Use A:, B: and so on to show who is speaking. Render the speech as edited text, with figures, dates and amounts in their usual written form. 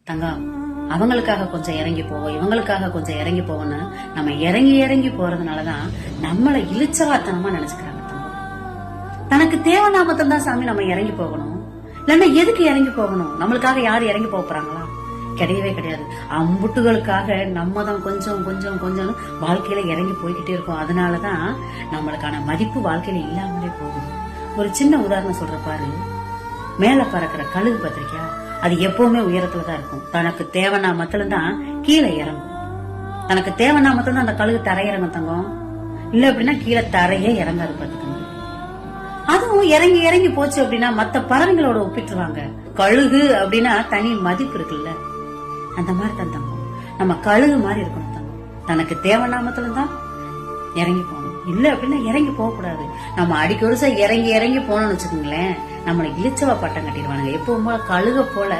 A: தங்கம், அவங்களுக்காக கொஞ்சம் இறங்கி போவோம், இவங்களுக்காக கொஞ்சம் இறங்கி போவோம்னு நம்ம இறங்கி இறங்கி போறதுனாலதான் நம்மள இழிச்சவாத்தனமா நினைச்சுக்கிறாங்க தங்கம். தனக்கு தேவைன்னா மட்டும்தான் சாமி நம்ம இறங்கி போகணும், இல்லன்னா எதுக்கு இறங்கி போகணும்? நம்மளுக்காக யாரு இறங்கி போறாங்களா? கிடையவே கிடையாது. அம்புட்டுகளுக்காக நம்ம தான் கொஞ்சம் கொஞ்சம் கொஞ்சம் வாழ்க்கையில இறங்கி போய்கிட்டே இருக்கோம். அதனாலதான் நம்மளுக்கான மதிப்பு வாழ்க்கையில இல்லாமலே போகுது. ஒரு சின்ன உதாரணம் சொல்ற பாரு. மேல பறக்கிற கழுகு பத்திரிக்கா, அது எப்பவுமே உயரத்துலதான் இருக்கும். தனக்கு தேவைன்னா மட்டும்தான் கீழே இறங்கும். தனக்கு தேவைன்னா மட்டும்தான் அந்த கழுகு தரையிறங்கும் தங்கம். இல்ல அப்படின்னா கீழே தரையே இறங்காது பாத்துக்கோங்க. அதுவும் இறங்கி இறங்கி போச்சு அப்படின்னா மத்த பறவைகளோட ஒப்பிட்டுருவாங்க. கழுகு அப்படின்னா தனி மதிப்பு இருக்குல்ல, அந்த மாதிரி தான் தங்கம். நம்ம கழுகு மாதிரி இருக்கணும் தங்கம். தனக்கு தேவைன்னா மட்டும்தான் இறங்கி போகணும், இல்ல அப்படின்னா இறங்கி போக கூடாது. நம்ம அடிக்கொருசா இறங்கி இறங்கி போனோம்னு வச்சுக்கோங்களேன், நம்மளை இழிச்சவா பட்டம் கட்டிடுவானுங்க. எப்பவும் கழுக போல